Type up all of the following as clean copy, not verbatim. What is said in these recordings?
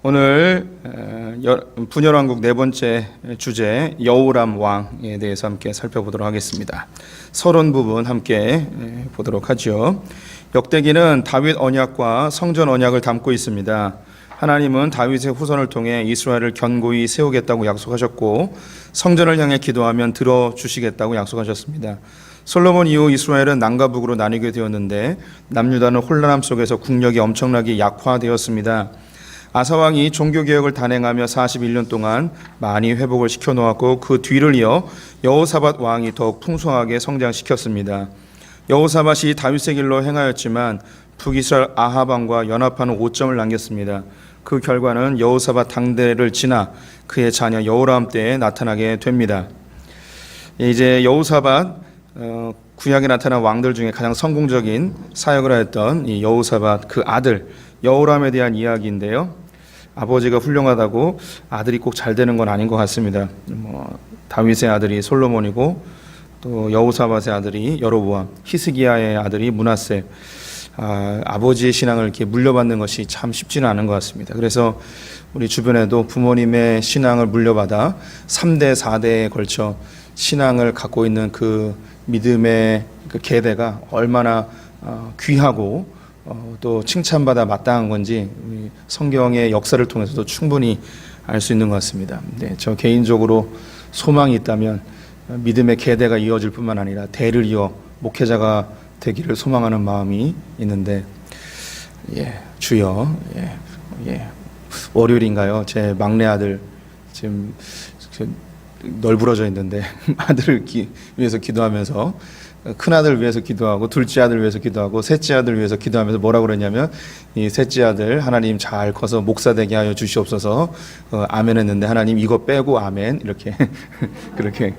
오늘 분열왕국 네 번째 주제 여호람 왕에 대해서 함께 살펴보도록 하겠습니다. 서론 부분 함께 보도록 하죠. 역대기는 다윗 언약과 성전 언약을 담고 있습니다. 하나님은 다윗의 후손을 통해 이스라엘을 견고히 세우겠다고 약속하셨고 성전을 향해 기도하면 들어주시겠다고 약속하셨습니다. 솔로몬 이후 이스라엘은 남과 북으로 나뉘게 되었는데 남유다는 혼란함 속에서 국력이 엄청나게 약화되었습니다. 아사왕이 종교개혁을 단행하며 41년 동안 많이 회복을 시켜놓았고 그 뒤를 이어 여호사밧 왕이 더욱 풍성하게 성장시켰습니다. 여호사밧이 다윗의 길로 행하였지만 북이스라엘 아합 왕과 연합하는 오점을 남겼습니다. 그 결과는 여호사밧 당대를 지나 그의 자녀 여호람 때에 나타나게 됩니다. 이제 여호사밧 구약에 나타난 왕들 중에 가장 성공적인 사역을 하였던 이 여호사밧 그 아들 여호람에 대한 이야기인데요. 아버지가 훌륭하다고 아들이 꼭 잘 되는 건 아닌 것 같습니다. 다윗의 아들이 솔로몬이고 또 여호사밧의 아들이 여로보암, 히스기야의 아들이 므낫세. 아버지의 신앙을 이렇게 물려받는 것이 참 쉽지는 않은 것 같습니다. 그래서 우리 주변에도 부모님의 신앙을 물려받아 3대, 4대에 걸쳐 신앙을 갖고 있는 그 믿음의 그 계대가 얼마나 귀하고 또 칭찬받아 마땅한 건지 성경의 역사를 통해서도 충분히 알 수 있는 것 같습니다. 네, 저 개인적으로 소망이 있다면 믿음의 계대가 이어질 뿐만 아니라 대를 이어 목회자가 되기를 소망하는 마음이 있는데 주여 월요일인가요? 제 막내 아들 지금 널브러져 있는데 아들을 위해서 기도하면서 큰아들 위해서 기도하고 둘째 아들 위해서 기도하고 셋째 아들 위해서 기도하면서 뭐라고 그랬냐면 이 셋째 아들 하나님 잘 커서 목사 되게 하여 주시옵소서 아멘 했는데 하나님 이거 빼고 아멘 이렇게 그렇게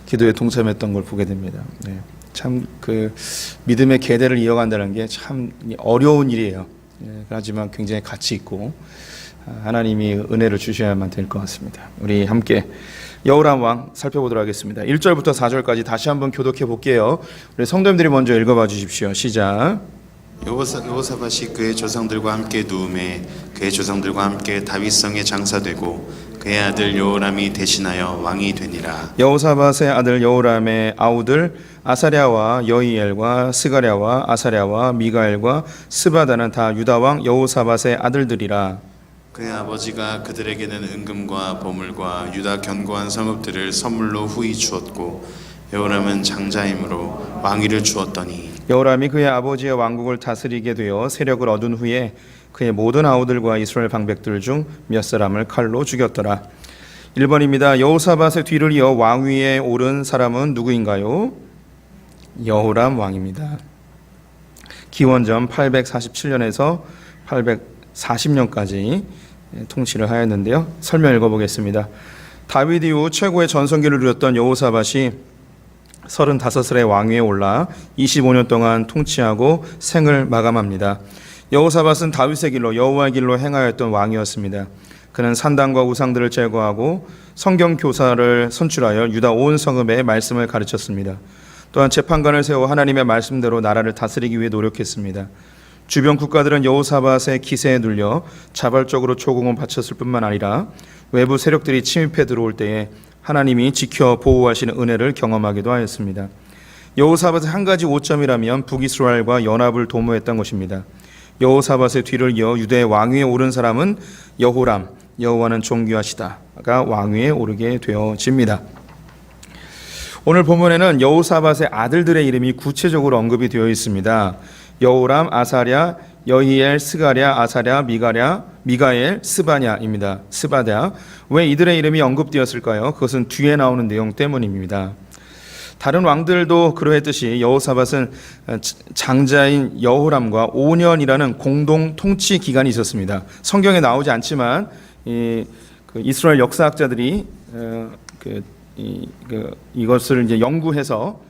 기도에 동참했던 걸 보게 됩니다. 네. 참 그 믿음의 계대를 이어간다는 게 참 어려운 일이에요. 하지만 굉장히 가치 있고 하나님이 은혜를 주셔야만 될 것 같습니다. 우리 함께 여호람 왕 살펴보도록 하겠습니다. 1절부터 4절까지 다시 한번 교독해 볼게요. 우리 성도님들이 먼저 읽어봐 주십시오. 시작. 여호사밧이 그의 조상들과 함께 누움에 그의 조상들과 함께 다윗성에 장사되고 그의 아들 여호람이 대신하여 왕이 되니라. 여호사밧의 아들 여호람의 아우들 아사랴와 여히엘과 스가랴와 아사랴와 미가엘과 스바다는 다 유다 왕 여호사밧의 아들들이라. 그의 아버지가 그들에게는 은금과 보물과 유다 견고한 성읍들을 선물로 후히 주었고 여호람은 장자이므로 왕위를 주었더니 여호람이 그의 아버지의 왕국을 다스리게 되어 세력을 얻은 후에 그의 모든 아우들과 이스라엘 방백들 중 몇 사람을 칼로 죽였더라. 1번입니다. 여호사밧의 뒤를 이어 왕위에 오른 사람은 누구인가요? 여호람 왕입니다. 기원전 847년에서 840년까지 통치를 하였는데요. 설명 읽어보겠습니다. 다윗 이후 최고의 전성기를 누렸던 여호사밧이 35살의 왕위에 올라 25년 동안 통치하고 생을 마감합니다. 여호사밧은 다윗의 길로 여호와의 길로 행하였던 왕이었습니다. 그는 산당과 우상들을 제거하고 성경 교사를 선출하여 유다 온 성읍에 말씀을 가르쳤습니다. 또한 재판관을 세워 하나님의 말씀대로 나라를 다스리기 위해 노력했습니다. 주변 국가들은 여호사밧의 기세에 눌려 자발적으로 조공을 바쳤을 뿐만 아니라 외부 세력들이 침입해 들어올 때에 하나님이 지켜 보호하시는 은혜를 경험하기도 하였습니다. 여호사밧의 한 가지 오점이라면 북이스라엘과 연합을 도모했던 것입니다. 여호사밧의 뒤를 이어 유대의 왕위에 오른 사람은 여호람, 여호와는 존귀하시다가 왕위에 오르게 되어집니다. 오늘 본문에는 여호사밧의 아들들의 이름이 구체적으로 언급이 되어 있습니다. 여호람, 아사랴, 여히엘, 스가랴, 아사랴, 미가엘, 스바냐입니다. 스바랴. 왜 이들의 이름이 언급되었을까요? 그것은 뒤에 나오는 내용 때문입니다. 다른 왕들도 그러했듯이 여호사밧은 장자인 여호람과 5년이라는 공동 통치 기간이 있었습니다. 성경에 나오지 않지만 이스라엘 역사학자들이 이것을 이제 연구해서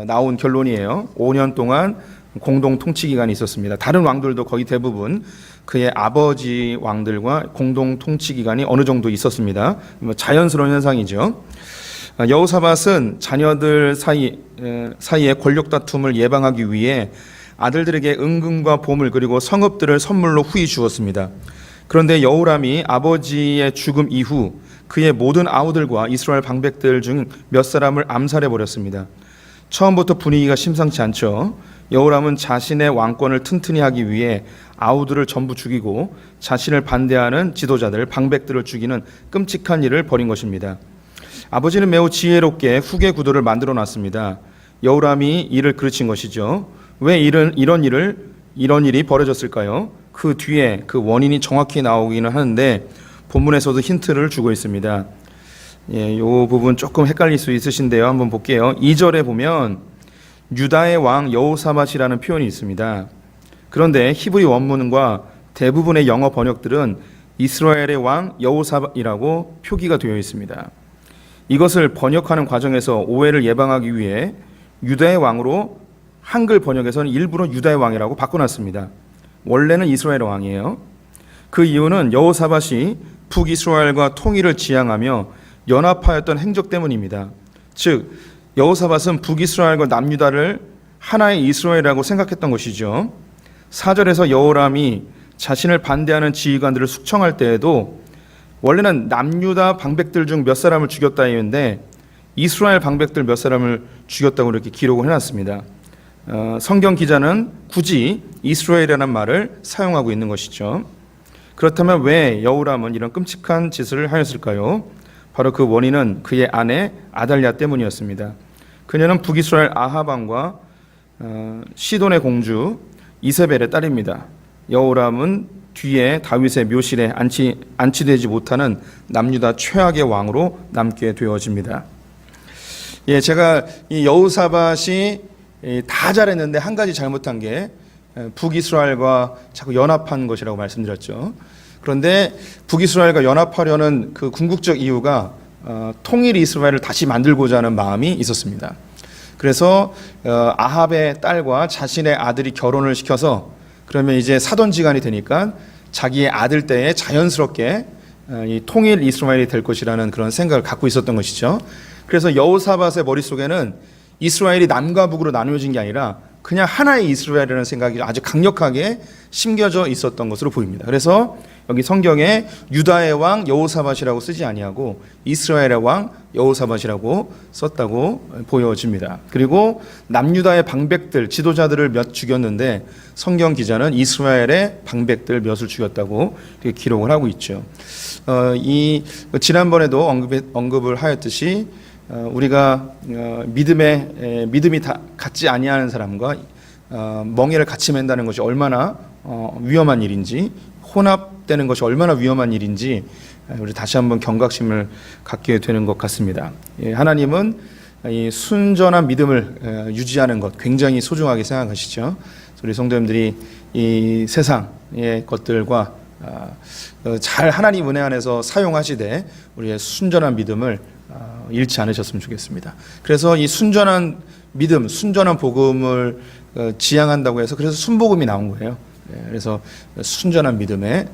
나온 결론이에요. 5년 동안 공동 통치 기간이 있었습니다. 다른 왕들도 거의 대부분 그의 아버지 왕들과 공동 통치 기간이 어느 정도 있었습니다. 자연스러운 현상이죠. 여호사밧은 자녀들 사이에 권력 다툼을 예방하기 위해 아들들에게 은금과 보물 그리고 성읍들을 선물로 후히 주었습니다. 그런데 여호람이 아버지의 죽음 이후 그의 모든 아우들과 이스라엘 방백들 중 몇 사람을 암살해 버렸습니다. 처음부터 분위기가 심상치 않죠. 여호람은 자신의 왕권을 튼튼히 하기 위해 아우들을 전부 죽이고 자신을 반대하는 지도자들, 방백들을 죽이는 끔찍한 일을 벌인 것입니다. 아버지는 매우 지혜롭게 후계 구도를 만들어 놨습니다. 여호람이 이를 그르친 것이죠. 왜 이런 일이 벌어졌을까요? 그 뒤에 그 원인이 정확히 나오기는 하는데 본문에서도 힌트를 주고 있습니다. 이 부분 조금 헷갈릴 수 있으신데요. 한번 볼게요. 2절에 보면 유다의 왕 여호사밧이라는 표현이 있습니다. 그런데 히브리 원문과 대부분의 영어 번역들은 이스라엘의 왕 여호사밧이라고 표기가 되어 있습니다. 이것을 번역하는 과정에서 오해를 예방하기 위해 유다의 왕으로 한글 번역에서는 일부러 유다의 왕이라고 바꿔놨습니다. 원래는 이스라엘의 왕이에요. 그 이유는 여호사밧이 북이스라엘과 통일을 지향하며 연합하였던 행적 때문입니다. 즉 여호사밧은 북이스라엘과 남유다를 하나의 이스라엘이라고 생각했던 것이죠. 4절에서 여호람이 자신을 반대하는 지휘관들을 숙청할 때에도 원래는 남유다 방백들 중 몇 사람을 죽였다 했는데 이스라엘 방백들 몇 사람을 죽였다고 이렇게 기록을 해놨습니다. 성경 기자는 굳이 이스라엘이라는 말을 사용하고 있는 것이죠. 그렇다면 왜 여호람은 이런 끔찍한 짓을 하였을까요? 바로 그 원인은 그의 아내 아달랴 때문이었습니다. 그녀는 북이스라엘 아합 왕과 시돈의 공주 이세벨의 딸입니다. 여호람은 뒤에 다윗의 묘실에 안치되지 못하는 남유다 최악의 왕으로 남게 되어집니다. 제가 이 여호사밧이 다 잘했는데 한 가지 잘못한 게 북이스라엘과 자꾸 연합한 것이라고 말씀드렸죠. 그런데 북이스라엘과 연합하려는 그 궁극적 이유가 통일 이스라엘을 다시 만들고자 하는 마음이 있었습니다. 그래서 아합의 딸과 자신의 아들이 결혼을 시켜서 그러면 이제 사돈지간이 되니까 자기의 아들 때에 자연스럽게 이 통일 이스라엘이 될 것이라는 그런 생각을 갖고 있었던 것이죠. 그래서 여호사밧의 머릿속에는 이스라엘이 남과 북으로 나누어진 게 아니라 그냥 하나의 이스라엘이라는 생각이 아주 강력하게 심겨져 있었던 것으로 보입니다. 그래서 여기 성경에 유다의 왕 여호사밧이라고 쓰지 아니하고 이스라엘의 왕 여호사밧이라고 썼다고 보여집니다. 그리고 남유다의 방백들 지도자들을 몇 죽였는데 성경 기자는 이스라엘의 방백들 몇을 죽였다고 기록을 하고 있죠. 지난번에도 언급을 하였듯이 우리가 믿음이 갖지 아니하는 사람과 멍에를 같이 맨다는 것이 얼마나 위험한 일인지, 혼합되는 것이 얼마나 위험한 일인지 우리 다시 한번 경각심을 갖게 되는 것 같습니다. 하나님은 이 순전한 믿음을 유지하는 것 굉장히 소중하게 생각하시죠. 우리 성도님들이 이 세상의 것들과 잘 하나님 은혜 안에서 사용하시되 우리의 순전한 믿음을 잃지 않으셨으면 좋겠습니다. 그래서 이 순전한 믿음, 순전한 복음을 지향한다고 해서 그래서 순복음이 나온 거예요. 그래서 순전한 믿음에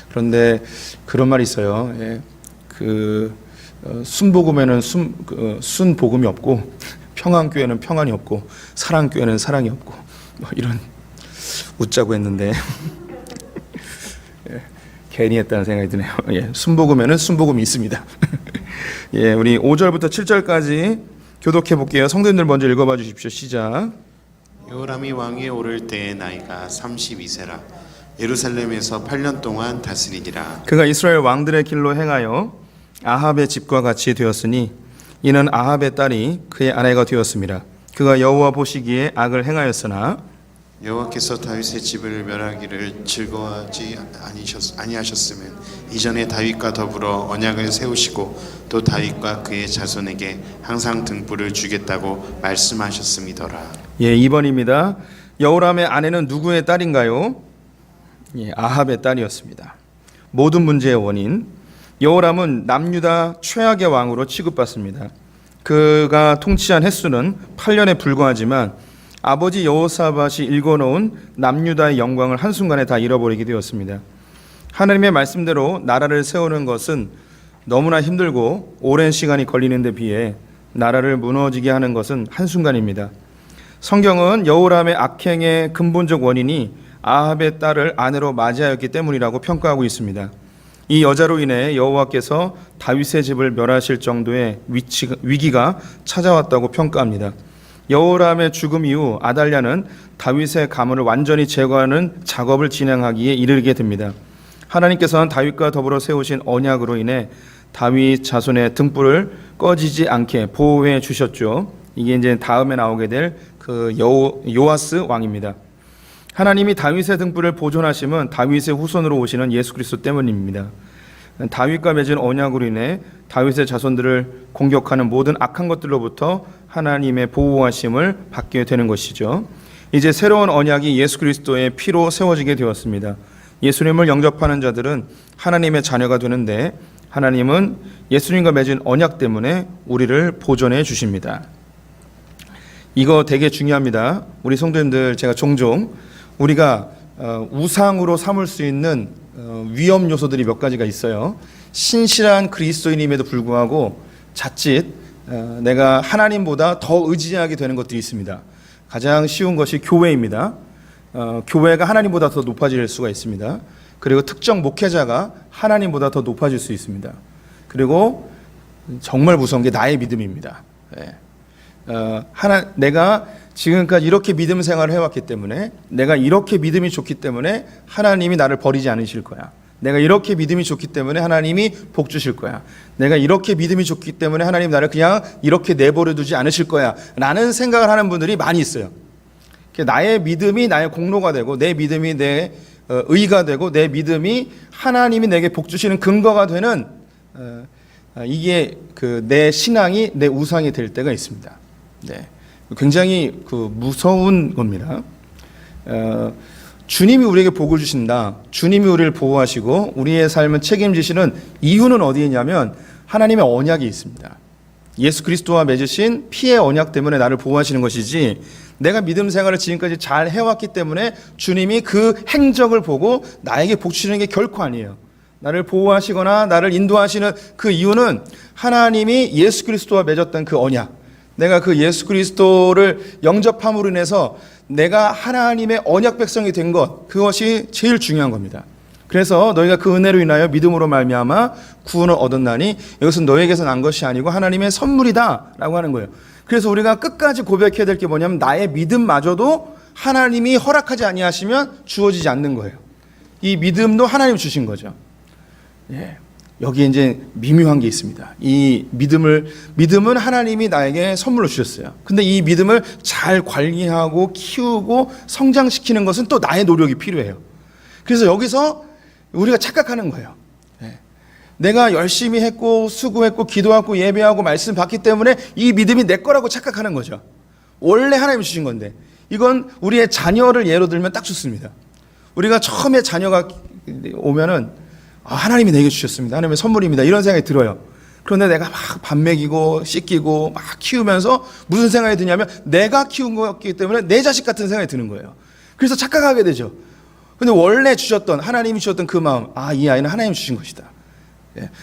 그런데 그런 말이 있어요. 순복음에는 순복음이 없고 평안교회는 평안이 없고 사랑교회는 사랑이 없고 이런 웃자고 했는데 괜히 했다는 생각이 드네요. 순복음에는 순복음이 있습니다. 우리 5절부터 7절까지 교독해 볼게요. 성도님들 먼저 읽어봐 주십시오. 시작. 여호람이 왕위에 오를 때의 나이가 32세라 예루살렘에서 8년 동안 다스리니라. 그가 이스라엘 왕들의 길로 행하여 아합의 집과 같이 되었으니 이는 아합의 딸이 그의 아내가 되었습니다. 그가 여호와 보시기에 악을 행하였으나 여호와께서 다윗의 집을 멸하기를 즐거워하지 아니하셨으면 이전에 다윗과 더불어 언약을 세우시고 또 다윗과 그의 자손에게 항상 등불을 주겠다고 말씀하셨음이더라. 2번입니다. 여호람의 아내는 누구의 딸인가요? 아합의 딸이었습니다. 모든 문제의 원인, 여호람은 남유다 최악의 왕으로 취급받습니다. 그가 통치한 횟수는 8년에 불과하지만 아버지 여호사밧이 일궈놓은 남유다의 영광을 한순간에 다 잃어버리게 되었습니다. 하나님의 말씀대로 나라를 세우는 것은 너무나 힘들고 오랜 시간이 걸리는 데 비해 나라를 무너지게 하는 것은 한순간입니다. 성경은 여호람의 악행의 근본적 원인이 아합의 딸을 아내로 맞이하였기 때문이라고 평가하고 있습니다. 이 여자로 인해 여호와께서 다윗의 집을 멸하실 정도의 위기가 찾아왔다고 평가합니다. 여호람의 죽음 이후 아달랴는 다윗의 가문을 완전히 제거하는 작업을 진행하기에 이르게 됩니다. 하나님께서는 다윗과 더불어 세우신 언약으로 인해 다윗 자손의 등불을 꺼지지 않게 보호해 주셨죠. 이게 이제 다음에 나오게 될 그 요아스 왕입니다. 하나님이 다윗의 등불을 보존하심은 다윗의 후손으로 오시는 예수 그리스도 때문입니다. 다윗과 맺은 언약으로 인해 다윗의 자손들을 공격하는 모든 악한 것들로부터 하나님의 보호하심을 받게 되는 것이죠. 이제 새로운 언약이 예수 그리스도의 피로 세워지게 되었습니다. 예수님을 영접하는 자들은 하나님의 자녀가 되는데 하나님은 예수님과 맺은 언약 때문에 우리를 보존해 주십니다. 이거 되게 중요합니다. 우리 성도님들, 제가 종종 우리가 우상으로 삼을 수 있는 위험 요소들이 몇 가지가 있어요. 신실한 그리스도인임에도 불구하고 자칫 내가 하나님보다 더 의지하게 되는 것들이 있습니다. 가장 쉬운 것이 교회입니다. 교회가 하나님보다 더 높아질 수가 있습니다. 그리고 특정 목회자가 하나님보다 더 높아질 수 있습니다. 그리고 정말 무서운 게 나의 믿음입니다. 내가 지금까지 이렇게 믿음 생활을 해왔기 때문에, 내가 이렇게 믿음이 좋기 때문에 하나님이 나를 버리지 않으실 거야. 내가 이렇게 믿음이 좋기 때문에 하나님이 복 주실 거야. 내가 이렇게 믿음이 좋기 때문에 하나님 나를 그냥 이렇게 내버려 두지 않으실 거야 라는 생각을 하는 분들이 많이 있어요. 나의 믿음이 나의 공로가 되고, 내 믿음이 내 의가 되고, 내 믿음이 하나님이 내게 복 주시는 근거가 되는, 이게 내 신앙이 내 우상이 될 때가 있습니다. 네, 굉장히 무서운 겁니다. 주님이 우리에게 복을 주신다. 주님이 우리를 보호하시고 우리의 삶을 책임지시는 이유는 어디에 있냐면 하나님의 언약이 있습니다. 예수 그리스도와 맺으신 피의 언약 때문에 나를 보호하시는 것이지, 내가 믿음 생활을 지금까지 잘 해왔기 때문에 주님이 그 행적을 보고 나에게 복 주시는 게 결코 아니에요. 나를 보호하시거나 나를 인도하시는 그 이유는 하나님이 예수 그리스도와 맺었던 그 언약, 내가 그 예수 그리스도를 영접함으로 인해서 내가 하나님의 언약 백성이 된 것, 그것이 제일 중요한 겁니다. 그래서 너희가 그 은혜로 인하여 믿음으로 말미암아 구원을 얻었나니 이것은 너에게서 난 것이 아니고 하나님의 선물이다 라고 하는 거예요. 그래서 우리가 끝까지 고백해야 될 게 뭐냐면 나의 믿음마저도 하나님이 허락하지 아니하시면 주어지지 않는 거예요. 이 믿음도 하나님 주신 거죠. 예. 여기에 이제 미묘한 게 있습니다. 이 믿음은 하나님이 나에게 선물로 주셨어요. 근데 이 믿음을 잘 관리하고 키우고 성장시키는 것은 또 나의 노력이 필요해요. 그래서 여기서 우리가 착각하는 거예요. 내가 열심히 했고 수고했고 기도하고 예배하고 말씀 받기 때문에 이 믿음이 내 거라고 착각하는 거죠. 원래 하나님이 주신 건데, 이건 우리의 자녀를 예로 들면 딱 좋습니다. 우리가 처음에 자녀가 오면은 하나님이 내게 주셨습니다. 하나님의 선물입니다. 이런 생각이 들어요. 그런데 내가 막 밥 먹이고 씻기고 막 키우면서 무슨 생각이 드냐면 내가 키운 거였기 때문에 내 자식 같은 생각이 드는 거예요. 그래서 착각하게 되죠. 근데 원래 주셨던, 하나님이 주셨던 그 마음, 이 아이는 하나님이 주신 것이다.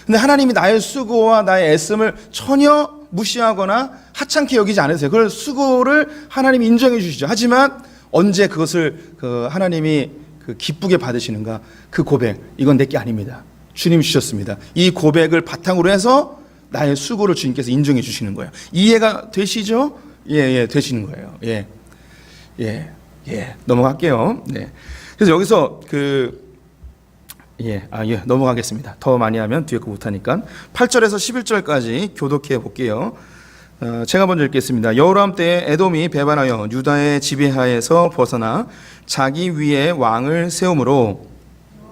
근데 하나님이 나의 수고와 나의 애씀을 전혀 무시하거나 하찮게 여기지 않으세요. 그걸 수고를 하나님이 인정해 주시죠. 하지만 언제 그것을 하나님이 기쁘게 받으시는가? 그 고백, 이건 내게 아닙니다. 주님이 주셨습니다. 이 고백을 바탕으로 해서 나의 수고를 주님께서 인정해 주시는 거예요. 이해가 되시죠? 예, 되시는 거예요. 예. 넘어갈게요. 네. 그래서 여기서 넘어가겠습니다. 더 많이 하면 뒤에 거 못하니까. 8절에서 11절까지 교독해 볼게요. 제가 먼저 읽겠습니다. 여호람 때에 에돔이 배반하여 유다의 지배하에서 벗어나 자기 위에 왕을 세우므로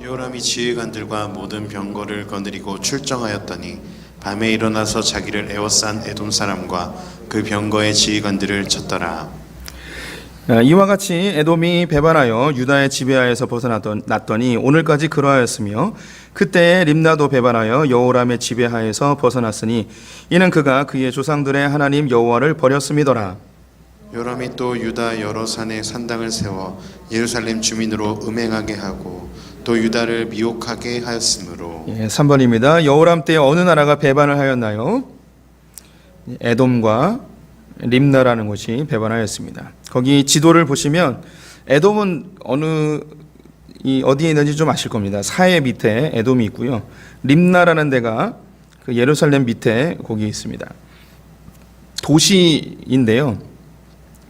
여호람이 지휘관들과 모든 병거를 거느리고 출정하였더니 밤에 일어나서 자기를 에워싼 에돔 사람과 그 병거의 지휘관들을 쳤더라. 이와 같이 에돔이 배반하여 유다의 지배하에서 벗어났더니 오늘까지 그러하였으며, 그때에 림나도 배반하여 여호람의 지배하에서 벗어났으니 이는 그가 그의 조상들의 하나님 여호와를 버렸음이더라. 여호람이 또 유다 여러 산에 산당을 세워 예루살렘 주민으로 음행하게 하고 또 유다를 미혹하게 하였으므로. 3번입니다. 여호람 때 어느 나라가 배반을 하였나요? 에돔과 림나라는 곳이 배반하였습니다. 거기 지도를 보시면 에돔은 어디에 있는지 좀 아실 겁니다. 사해 밑에 에돔이 있고요. 림나라는 데가 그 예루살렘 밑에 거기 있습니다. 도시인데요.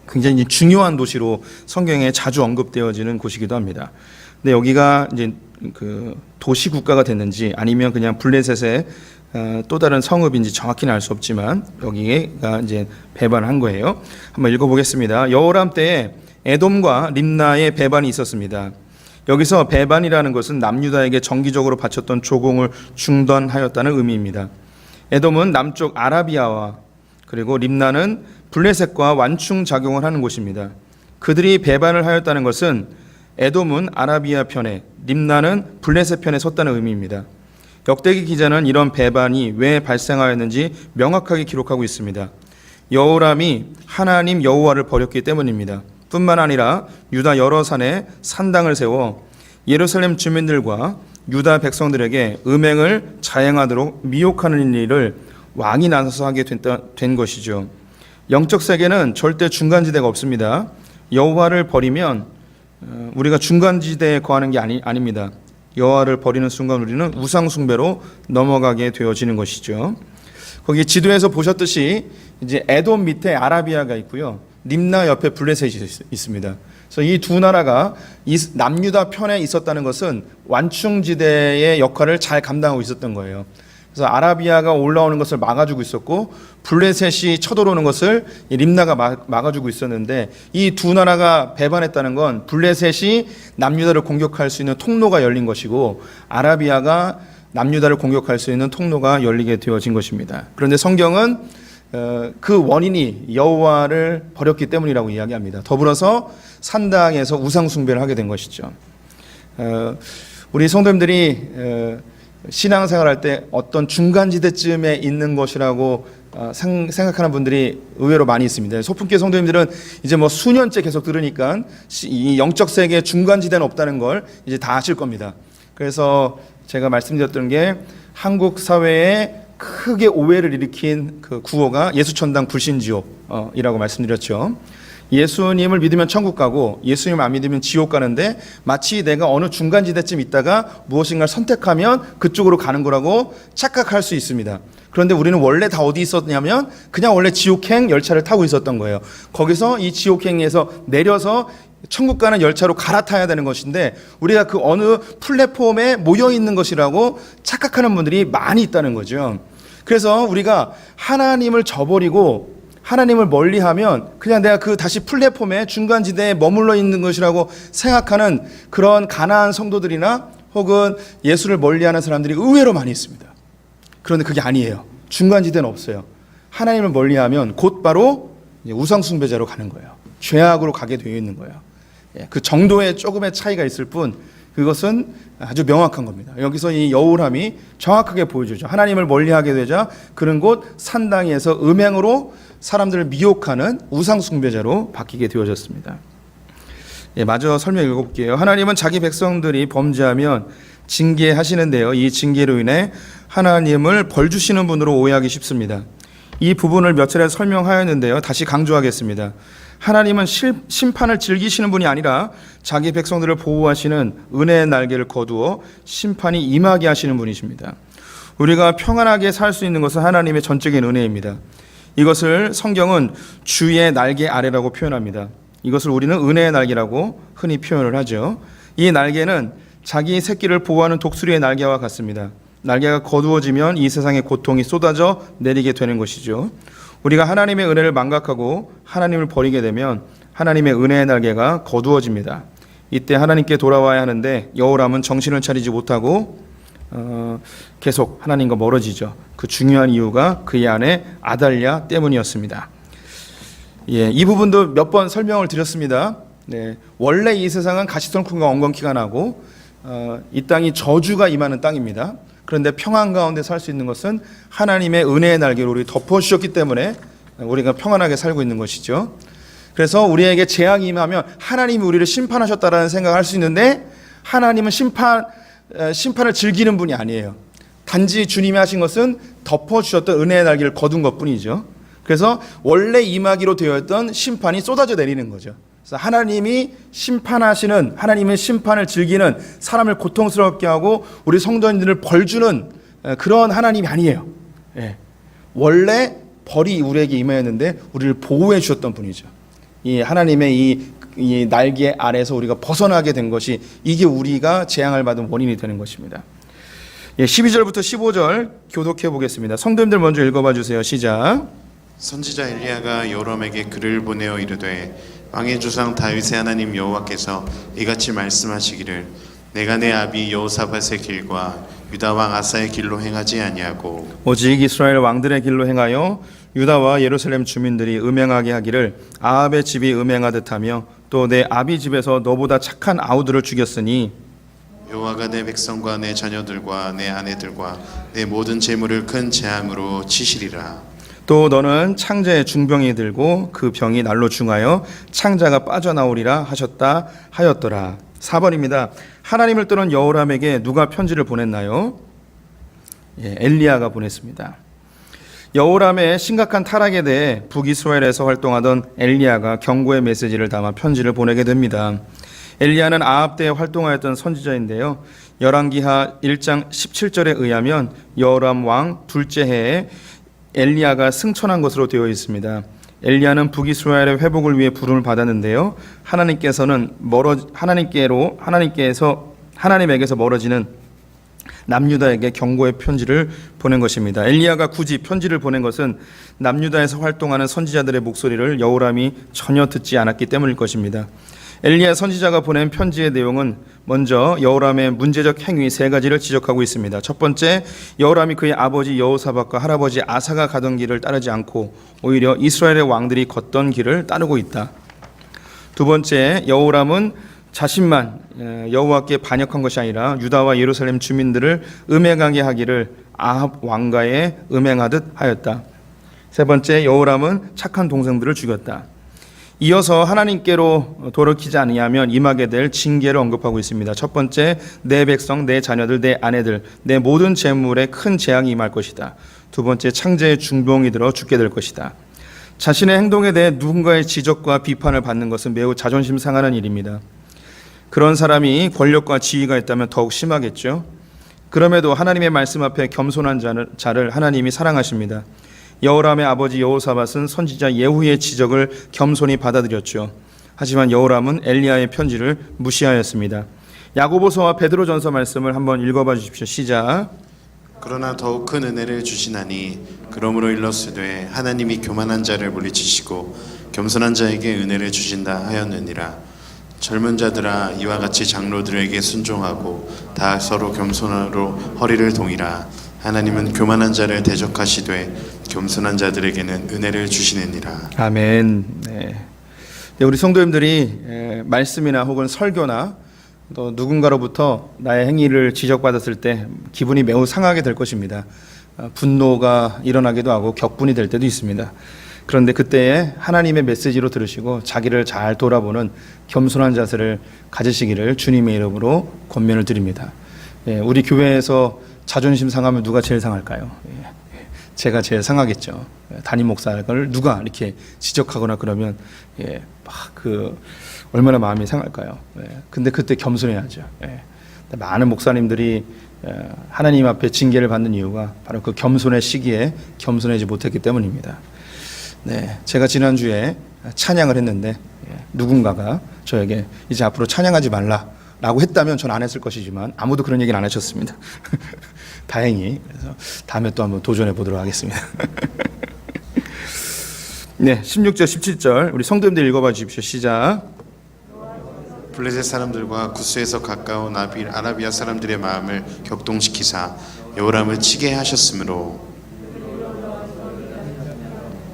굉장히 중요한 도시로 성경에 자주 언급되어지는 곳이기도 합니다. 근데 여기가 이제 그 도시 국가가 됐는지 아니면 그냥 블레셋의 또 다른 성읍인지 정확히는 알 수 없지만 여기가 이제 배반한 거예요. 한번 읽어보겠습니다. 여호람 때에 에돔과 림나에 배반이 있었습니다. 여기서 배반이라는 것은 남유다에게 정기적으로 바쳤던 조공을 중단하였다는 의미입니다. 에돔은 남쪽 아라비아와 그리고 림나는 블레셋과 완충 작용을 하는 곳입니다. 그들이 배반을 하였다는 것은 에돔은 아라비아 편에, 림나는 블레셋 편에 섰다는 의미입니다. 역대기 기자는 이런 배반이 왜 발생하였는지 명확하게 기록하고 있습니다. 여호람이 하나님 여호와를 버렸기 때문입니다. 뿐만 아니라 유다 여러 산에 산당을 세워 예루살렘 주민들과 유다 백성들에게 음행을 자행하도록 미혹하는 일을 왕이 나서서 하게 된 것이죠. 영적 세계는 절대 중간지대가 없습니다. 여호와를 버리면 우리가 중간지대에 거하는 게 아닙니다. 여호와를 버리는 순간 우리는 우상 숭배로 넘어가게 되어지는 것이죠. 거기 지도에서 보셨듯이 이제 에돔 밑에 아라비아가 있고요. 림나 옆에 블레셋이 있습니다. 그래서 이 두 나라가 이 남유다 편에 있었다는 것은 완충지대의 역할을 잘 감당하고 있었던 거예요. 그래서 아라비아가 올라오는 것을 막아주고 있었고 블레셋이 쳐들어오는 것을 림나가 막아주고 있었는데 이 두 나라가 배반했다는 건 블레셋이 남유다를 공격할 수 있는 통로가 열린 것이고 아라비아가 남유다를 공격할 수 있는 통로가 열리게 되어진 것입니다. 그런데 성경은 그 원인이 여호와를 버렸기 때문이라고 이야기합니다. 더불어서 산당에서 우상 숭배를 하게 된 것이죠. 우리 성도님들이 신앙생활할 때 어떤 중간지대쯤에 있는 것이라고 생각하는 분들이 의외로 많이 있습니다. 소품교회 성도님들은 이제 뭐 수년째 계속 들으니까 이 영적 세계에 중간지대는 없다는 걸 이제 다 아실 겁니다. 그래서 제가 말씀드렸던 게 한국 사회에 크게 오해를 일으킨 그 구호가 예수천당 불신지옥이라고 말씀드렸죠. 예수님을 믿으면 천국 가고 예수님을 안 믿으면 지옥 가는데 마치 내가 어느 중간지대쯤 있다가 무엇인가를 선택하면 그쪽으로 가는 거라고 착각할 수 있습니다. 그런데 우리는 원래 다 어디 있었냐면 그냥 원래 지옥행 열차를 타고 있었던 거예요. 거기서 이 지옥행에서 내려서 천국 가는 열차로 갈아타야 되는 것인데 우리가 그 어느 플랫폼에 모여 있는 것이라고 착각하는 분들이 많이 있다는 거죠. 그래서 우리가 하나님을 저버리고 하나님을 멀리하면 그냥 내가 그 다시 플랫폼에 중간지대에 머물러 있는 것이라고 생각하는 그런 가난한 성도들이나 혹은 예수를 멀리하는 사람들이 의외로 많이 있습니다. 그런데 그게 아니에요. 중간지대는 없어요. 하나님을 멀리하면 곧바로 우상 숭배자로 가는 거예요. 죄악으로 가게 되어 있는 거예요. 그 정도의 조금의 차이가 있을 뿐 그것은 아주 명확한 겁니다. 여기서 이 여호람이 정확하게 보여주죠. 하나님을 멀리하게 되자 그런 곳 산당에서 음행으로 사람들을 미혹하는 우상 숭배자로 바뀌게 되어졌습니다. 마저 설명 읽어볼게요. 하나님은 자기 백성들이 범죄하면 징계하시는데요. 이 징계로 인해 하나님을 벌 주시는 분으로 오해하기 쉽습니다. 이 부분을 몇 차례 설명하였는데요. 다시 강조하겠습니다. 하나님은 심판을 즐기시는 분이 아니라 자기 백성들을 보호하시는 은혜의 날개를 거두어 심판이 임하게 하시는 분이십니다. 우리가 평안하게 살 수 있는 것은 하나님의 전적인 은혜입니다. 이것을 성경은 주의 날개 아래라고 표현합니다. 이것을 우리는 은혜의 날개라고 흔히 표현을 하죠. 이 날개는 자기 새끼를 보호하는 독수리의 날개와 같습니다. 날개가 거두어지면 이 세상의 고통이 쏟아져 내리게 되는 것이죠. 우리가 하나님의 은혜를 망각하고 하나님을 버리게 되면 하나님의 은혜의 날개가 거두어집니다. 이때 하나님께 돌아와야 하는데 여호람은 정신을 차리지 못하고 계속 하나님과 멀어지죠. 그 중요한 이유가 그의 아내 아달랴 때문이었습니다. 이 부분도 몇 번 설명을 드렸습니다. 원래 이 세상은 가시성품과 엉겅퀴가 나고 이 땅이 저주가 임하는 땅입니다. 그런데 평안 가운데 살 수 있는 것은 하나님의 은혜의 날개로 우리 덮어주셨기 때문에 우리가 평안하게 살고 있는 것이죠. 그래서 우리에게 재앙이 임하면 하나님이 우리를 심판하셨다라는 생각을 할 수 있는데 하나님은 심판을 즐기는 분이 아니에요. 단지 주님이 하신 것은 덮어주셨던 은혜의 날개를 거둔 것뿐이죠. 그래서 원래 임하기로 되어 있던 심판이 쏟아져 내리는 거죠. 그래서 하나님이 심판하시는, 하나님의 심판을 즐기는, 사람을 고통스럽게 하고 우리 성도님들을 벌주는 그런 하나님이 아니에요. 예. 원래 벌이 우리에게 임하였는데 우리를 보호해 주셨던 분이죠. 이 하나님의 이 날개 아래서 우리가 벗어나게 된 것이, 이게 우리가 재앙을 받은 원인이 되는 것입니다. 12절부터 15절 교독해 보겠습니다. 성도님들 먼저 읽어봐 주세요. 시작. 선지자 엘리야가 요람에게 글을 보내어 이르되 왕의 조상 다윗의 하나님 여호와께서 이같이 말씀하시기를 내가 내 아비 여호사밧의 길과 유다 왕 아사의 길로 행하지 아니하고 오직 이스라엘 왕들의 길로 행하여 유다와 예루살렘 주민들이 음행하게 하기를 아합의 집이 음행하듯 하며 또 내 아비 집에서 너보다 착한 아우들을 죽였으니 여호와가 내 백성과 내 자녀들과 내 아내들과 내 모든 재물을 큰 재앙으로 치시리라. 또 너는 창자의 중병이 들고 그 병이 날로 중하여 창자가 빠져나오리라 하셨다 하였더라. 4번입니다. 하나님을 떠난 여호람에게 누가 편지를 보냈나요? 엘리야가 보냈습니다. 여호람의 심각한 타락에 대해 북이스라엘에서 활동하던 엘리야가 경고의 메시지를 담아 편지를 보내게 됩니다. 엘리야는 아합 때 활동하였던 선지자인데요. 열왕기하 1장 17절에 의하면 여호람 왕 둘째 해에 엘리야가 승천한 것으로 되어 있습니다. 엘리야는 북이스라엘의 회복을 위해 부름을 받았는데요. 하나님에게서 멀어지는 남유다에게 경고의 편지를 보낸 것입니다. 엘리야가 굳이 편지를 보낸 것은 남유다에서 활동하는 선지자들의 목소리를 여호람이 전혀 듣지 않았기 때문일 것입니다. 엘리야 선지자가 보낸 편지의 내용은 먼저 여호람의 문제적 행위 3가지를 지적하고 있습니다. 첫 번째, 여호람이 그의 아버지 여호사밧과 할아버지 아사가 가던 길을 따르지 않고 오히려 이스라엘의 왕들이 걷던 길을 따르고 있다. 두 번째, 여호람은 자신만 여호와께 반역한 것이 아니라 유다와 예루살렘 주민들을 음행하게 하기를 아합 왕가에 음행하듯 하였다. 세 번째, 여호람은 착한 동생들을 죽였다. 이어서 하나님께로 돌이키지 아니하면 임하게 될 징계를 언급하고 있습니다. 첫 번째, 내 백성, 내 자녀들, 내 아내들, 내 모든 재물에 큰 재앙이 임할 것이다. 두 번째, 창자의 중병이 들어 죽게 될 것이다. 자신의 행동에 대해 누군가의 지적과 비판을 받는 것은 매우 자존심 상하는 일입니다. 그런 사람이 권력과 지위가 있다면 더욱 심하겠죠. 그럼에도 하나님의 말씀 앞에 겸손한 자를 하나님이 사랑하십니다. 여호람의 아버지 여호사밧은 선지자 예후의 지적을 겸손히 받아들였죠. 하지만 여호람은 엘리야의 편지를 무시하였습니다. 야고보서와 베드로전서 말씀을 한번 읽어봐 주십시오. 시작. 그러나 더욱 큰 은혜를 주시나니 그러므로 일렀으되 하나님이 교만한 자를 물리치시고 겸손한 자에게 은혜를 주신다 하였느니라. 젊은 자들아 이와 같이 장로들에게 순종하고 다 서로 겸손으로 허리를 동이라. 하나님은 교만한 자를 대적하시되 겸손한 자들에게는 은혜를 주시느니라. 아멘. 네. 우리 성도님들이 말씀이나 혹은 설교나 또 누군가로부터 나의 행위를 지적받았을 때 기분이 매우 상하게 될 것입니다. 분노가 일어나기도 하고 격분이 될 때도 있습니다. 그런데 그때에 하나님의 메시지로 들으시고 자기를 잘 돌아보는 겸손한 자세를 가지시기를 주님의 이름으로 권면을 드립니다. 우리 교회에서 자존심 상하면 누가 제일 상할까요? 제가 제일 상하겠죠. 담임 목사를 누가 이렇게 지적하거나 그러면 얼마나 마음이 상할까요? 근데 그때 겸손해야죠. 많은 목사님들이 하나님 앞에 징계를 받는 이유가 바로 그 겸손의 시기에 겸손하지 못했기 때문입니다. 제가 지난주에 찬양을 했는데 누군가가 저에게 이제 앞으로 찬양하지 말라라고 했다면 전 안 했을 것이지만 아무도 그런 얘기는 안 하셨습니다. 다행히. 그래서 다음에 또 한번 도전해 보도록 하겠습니다. 16절 17절 우리 성도님들 읽어봐 주십시오. 시작. 블레셋 사람들과 구스에서 가까운 아라비아 사람들의 마음을 격동시키사 여호람을 치게 하셨으므로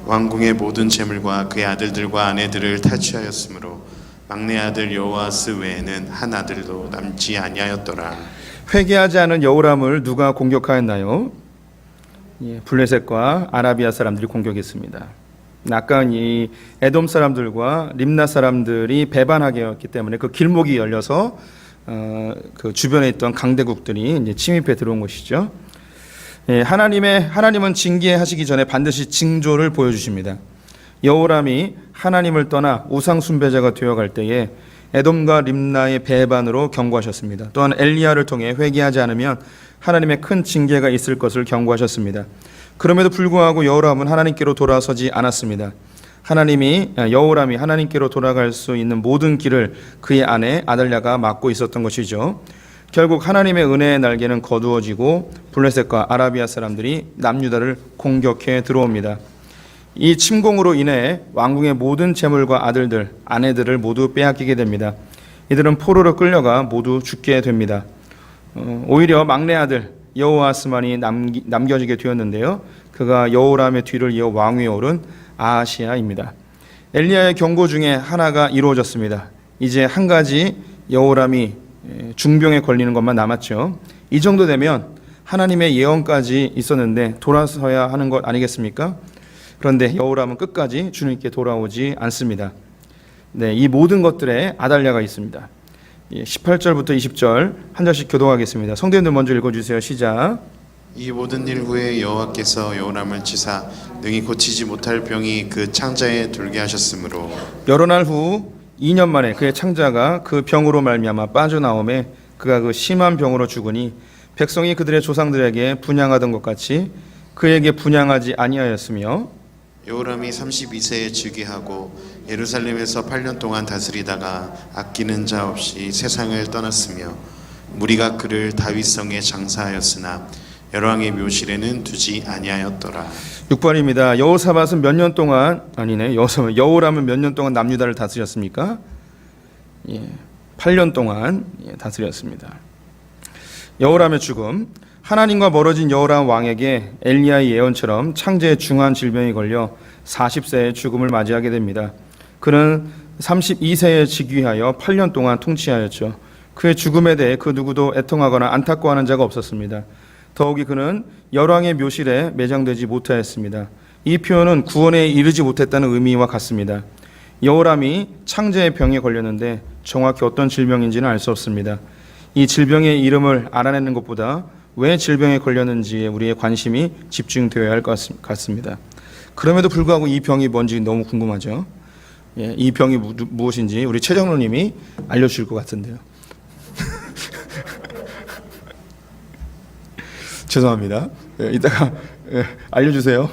왕궁의 모든 재물과 그의 아들들과 아내들을 탈취하였으므로 막내 아들 여호아스 외에는 한 아들도 남지 아니하였더라. 회개하지 않은 여호람을 누가 공격하였나요? 블레셋과 아라비아 사람들이 공격했습니다. 아까 이 에돔 사람들과 림나 사람들이 배반하게 했기 때문에 그 길목이 열려서 그 주변에 있던 강대국들이 이제 침입해 들어온 것이죠. 하나님은 징계하시기 전에 반드시 징조를 보여주십니다. 여호람이 하나님을 떠나 우상 숭배자가 되어갈 때에 에돔과 림나의 배반으로 경고하셨습니다. 또한 엘리야를 통해 회개하지 않으면 하나님의 큰 징계가 있을 것을 경고하셨습니다. 그럼에도 불구하고 여호람은 하나님께로 돌아서지 않았습니다. 여호람이 하나님께로 돌아갈 수 있는 모든 길을 그의 아내 아달랴가 막고 있었던 것이죠. 결국 하나님의 은혜의 날개는 거두어지고 블레셋과 아라비아 사람들이 남유다를 공격해 들어옵니다. 이 침공으로 인해 왕궁의 모든 재물과 아들들, 아내들을 모두 빼앗기게 됩니다. 이들은 포로로 끌려가 모두 죽게 됩니다. 오히려 막내 아들 여호아스만이 남겨지게 되었는데요. 그가 여호람의 뒤를 이어 왕위에 오른 아하시야입니다. 엘리야의 경고 중에 하나가 이루어졌습니다. 이제 한 가지 여호람이 중병에 걸리는 것만 남았죠. 이 정도 되면 하나님의 예언까지 있었는데 돌아서야 하는 것 아니겠습니까? 그런데 여호람은 끝까지 주님께 돌아오지 않습니다. 네, 이 모든 것들에 아달랴가 있습니다. 18절부터 20절 한 절씩 교독하겠습니다. 성도님들 먼저 읽어주세요. 시작. 이 모든 일 후에 여호와께서 여호람을 치사 능히 고치지 못할 병이 그 창자에 들게 하셨으므로 여러 날 후 2년 만에 그의 창자가 그 병으로 말미암아 빠져나오매 그가 그 심한 병으로 죽으니 백성이 그들의 조상들에게 분향하던 것 같이 그에게 분향하지 아니하였으며 여호람이 32세에 즉위하고 예루살렘에서 8년 동안 다스리다가 아끼는 자 없이 세상을 떠났으며 무리가 그를 다윗성에 장사하였으나 열왕의 묘실에는 두지 아니하였더라. 6번입니다. 여호사밧은 몇 년 동안 여호람은 몇 년 동안 남유다를 다스렸습니까? 8년 동안 다스렸습니다. 여호람의 죽음. 하나님과 멀어진 여호람 왕에게 엘리야의 예언처럼 창제에 중한 질병이 걸려 40세의 죽음을 맞이하게 됩니다. 그는 32세에 즉위하여 8년 동안 통치하였죠. 그의 죽음에 대해 그 누구도 애통하거나 안타까워하는 자가 없었습니다. 더욱이 그는 열왕의 묘실에 매장되지 못하였습니다. 이 표현은 구원에 이르지 못했다는 의미와 같습니다. 여호람이 창제의 병에 걸렸는데 정확히 어떤 질병인지는 알 수 없습니다. 이 질병의 이름을 알아내는 것보다 왜 질병에 걸렸는지에 우리의 관심이 집중되어야 할 것 같습니다. 그럼에도 불구하고 이 병이 뭔지 너무 궁금하죠. 이 병이 무엇인지 우리 최정로님이 알려주실 것 같은데요. 죄송합니다. 이따가 알려주세요.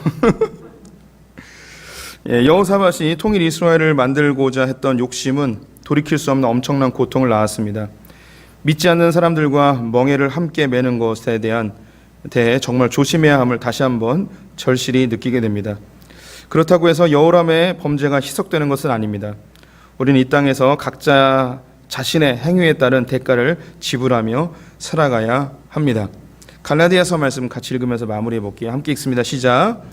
여호사밧이 통일 이스라엘을 만들고자 했던 욕심은 돌이킬 수 없는 엄청난 고통을 낳았습니다. 믿지 않는 사람들과 멍에를 함께 매는 것에 대해 정말 조심해야 함을 다시 한번 절실히 느끼게 됩니다. 그렇다고 해서 여호람의 범죄가 희석되는 것은 아닙니다. 우리는 이 땅에서 각자 자신의 행위에 따른 대가를 지불하며 살아가야 합니다. 갈라디아서 말씀 같이 읽으면서 마무리해 볼게요. 함께 읽습니다. 시작.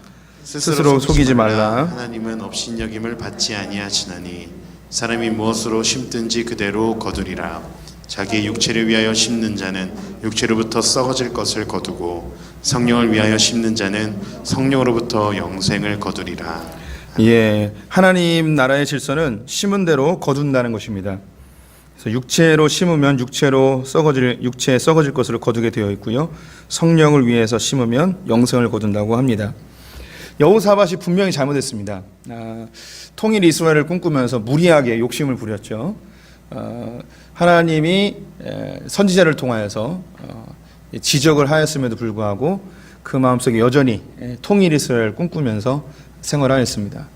스스로 속이지 말라. 하나님은 업신여김을 받지 아니하시나니 사람이 무엇으로 심든지 그대로 거두리라. 자기의 육체를 위하여 심는 자는 육체로부터 썩어질 것을 거두고 성령을 위하여 심는 자는 성령으로부터 영생을 거두리라. 하나님 나라의 질서는 심은 대로 거둔다는 것입니다. 그래서 육체로 심으면 육체에 썩어질 것을 거두게 되어 있고요. 성령을 위해서 심으면 영생을 거둔다고 합니다. 여호사밧이 분명히 잘못했습니다. 통일 이스라엘을 꿈꾸면서 무리하게 욕심을 부렸죠. 하나님이 선지자를 통하여서 지적을 하였음에도 불구하고 그 마음속에 여전히 통일 이스라엘을 꿈꾸면서 생활하였습니다.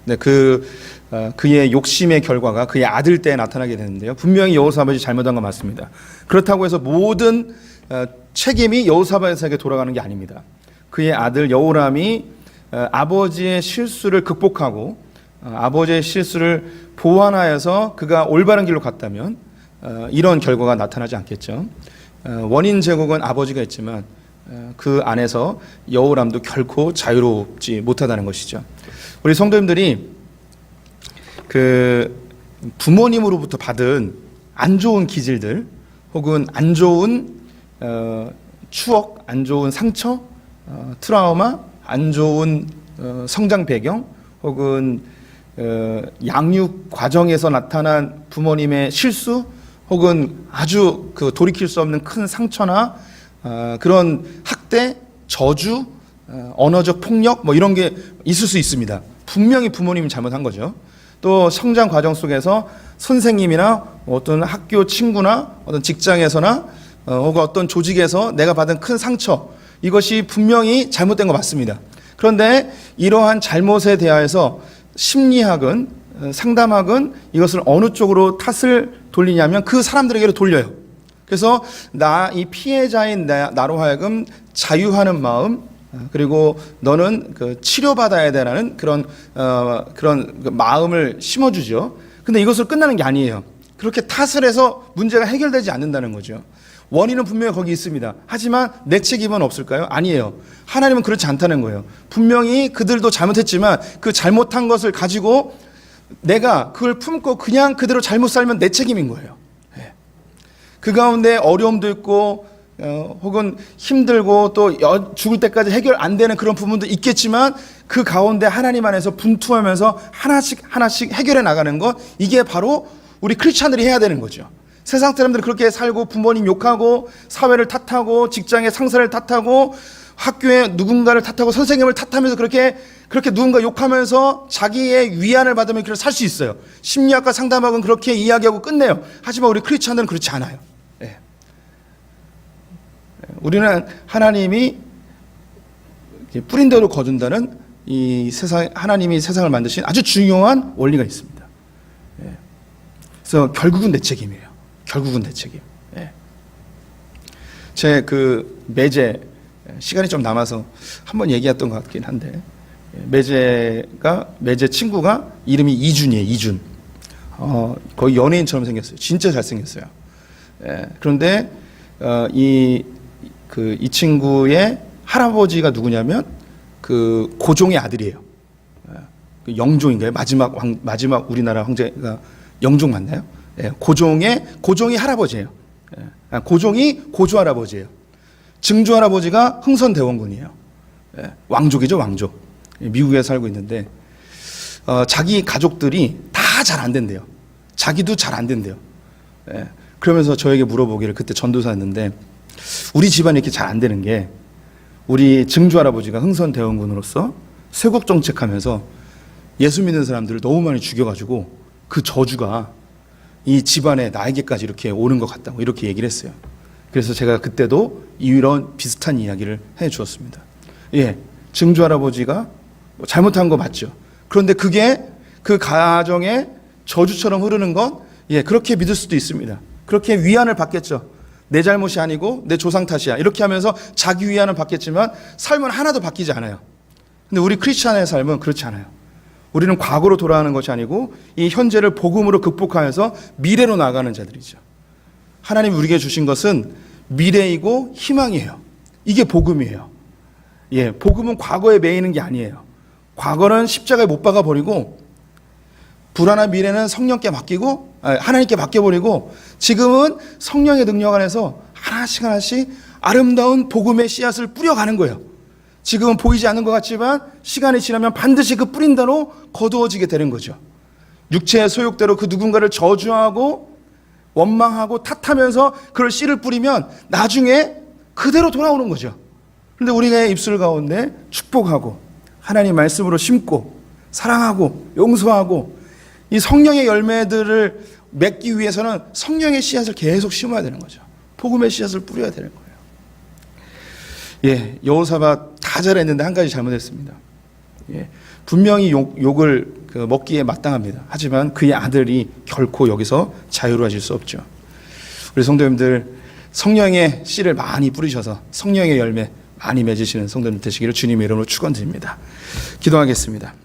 그의 욕심의 결과가 그의 아들 때에 나타나게 되는데요. 분명히 여호사밧이 잘못한 건 맞습니다. 그렇다고 해서 모든 책임이 여호사밧에게 돌아가는 게 아닙니다. 그의 아들 여호람이 아버지의 실수를 극복하고 아버지의 실수를 보완하여서 그가 올바른 길로 갔다면 이런 결과가 나타나지 않겠죠. 원인 제공은 아버지가 있지만 그 안에서 여호람도 결코 자유롭지 못하다는 것이죠. 우리 성도님들이 그 부모님으로부터 받은 안 좋은 기질들 혹은 안 좋은 추억, 안 좋은 상처, 트라우마, 안 좋은 성장 배경 혹은 양육 과정에서 나타난 부모님의 실수 혹은 아주 돌이킬 수 없는 큰 상처나 그런 학대, 저주, 언어적 폭력 이런 게 있을 수 있습니다. 분명히 부모님이 잘못한 거죠. 또 성장 과정 속에서 선생님이나 어떤 학교 친구나 어떤 직장에서나 혹은 어떤 조직에서 내가 받은 큰 상처, 이것이 분명히 잘못된 거 맞습니다. 그런데 이러한 잘못에 대하여서 심리학은, 상담학은 이것을 어느 쪽으로 탓을 돌리냐면 그 사람들에게로 돌려요. 그래서 이 피해자인 나로 하여금 자유하는 마음, 그리고 너는 그 치료받아야 되라는 그런 그 마음을 심어주죠. 근데 이것으로 끝나는 게 아니에요. 그렇게 탓을 해서 문제가 해결되지 않는다는 거죠. 원인은 분명히 거기 있습니다. 하지만 내 책임은 없을까요? 아니에요. 하나님은 그렇지 않다는 거예요. 분명히 그들도 잘못했지만 그 잘못한 것을 가지고 내가 그걸 품고 그냥 그대로 잘못 살면 내 책임인 거예요. 그 가운데 어려움도 있고 혹은 힘들고 또 죽을 때까지 해결 안 되는 그런 부분도 있겠지만 그 가운데 하나님 안에서 분투하면서 하나씩 해결해 나가는 것, 이게 바로 우리 크리스찬들이 해야 되는 거죠. 세상 사람들은 그렇게 살고 부모님 욕하고 사회를 탓하고 직장의 상사를 탓하고 학교에 누군가를 탓하고 선생님을 탓하면서 그렇게 누군가 욕하면서 자기의 위안을 받으면 그렇게 살 수 있어요. 심리학과 상담학은 그렇게 이야기하고 끝내요. 하지만 우리 크리스찬들은 그렇지 않아요. 우리는 하나님이 뿌린 대로 거둔다는 이 세상, 하나님이 세상을 만드신 아주 중요한 원리가 있습니다. 그래서 결국은 내 책임이에요. 결국은 내 책임. 제 그 매제, 시간이 좀 남아서 한번 얘기했던 것 같긴 한데, 매제 친구가 이름이 이준이에요. 이준. 거의 연예인처럼 생겼어요. 진짜 잘생겼어요. 그런데 이 친구의 할아버지가 누구냐면 그 고종의 아들이에요. 그 영종인가요? 마지막 우리나라 황제가 영종 맞나요? 고종이 할아버지예요. 고종이 고조 할아버지예요. 증조 할아버지가 흥선대원군이에요. 왕족이죠, 왕족. 미국에 살고 있는데 자기 가족들이 다 잘 안 된대요. 자기도 잘 안 된대요. 그러면서 저에게 물어보기를, 그때 전도사였는데 우리 집안이 이렇게 잘 안 되는 게 우리 증조 할아버지가 흥선대원군으로서 쇄국 정책하면서 예수 믿는 사람들을 너무 많이 죽여가지고 그 저주가 이 집안에 나에게까지 이렇게 오는 것 같다고 이렇게 얘기를 했어요. 그래서 제가 그때도 이런 비슷한 이야기를 해 주었습니다. 증조 할아버지가 잘못한 거 맞죠. 그런데 그게 그 가정의 저주처럼 흐르는 건 그렇게 믿을 수도 있습니다. 그렇게 위안을 받겠죠. 내 잘못이 아니고 내 조상 탓이야. 이렇게 하면서 자기 위안을 받겠지만 삶은 하나도 바뀌지 않아요. 근데 우리 크리스찬의 삶은 그렇지 않아요. 우리는 과거로 돌아가는 것이 아니고 이 현재를 복음으로 극복하여서 미래로 나아가는 자들이죠. 하나님이 우리에게 주신 것은 미래이고 희망이에요. 이게 복음이에요. 복음은 과거에 매이는 게 아니에요. 과거는 십자가에 못 박아 버리고 불안한 미래는 성령께 맡기고 하나님께 맡겨버리고 지금은 성령의 능력 안에서 하나씩 아름다운 복음의 씨앗을 뿌려가는 거예요. 지금은 보이지 않는 것 같지만 시간이 지나면 반드시 그 뿌린 대로 거두어지게 되는 거죠. 육체의 소욕대로 그 누군가를 저주하고 원망하고 탓하면서 그걸 씨를 뿌리면 나중에 그대로 돌아오는 거죠. 그런데 우리가 입술 가운데 축복하고 하나님 말씀으로 심고 사랑하고 용서하고 이 성령의 열매들을 맺기 위해서는 성령의 씨앗을 계속 심어야 되는 거죠. 복음의 씨앗을 뿌려야 되는 거예요. 여호사밧 다 잘했는데 한 가지 잘못했습니다. 분명히 욕을 먹기에 마땅합니다. 하지만 그의 아들이 결코 여기서 자유로워질 수 없죠. 우리 성도님들 성령의 씨를 많이 뿌리셔서 성령의 열매 많이 맺으시는 성도님 되시기를 주님의 이름으로 축원드립니다. 기도하겠습니다.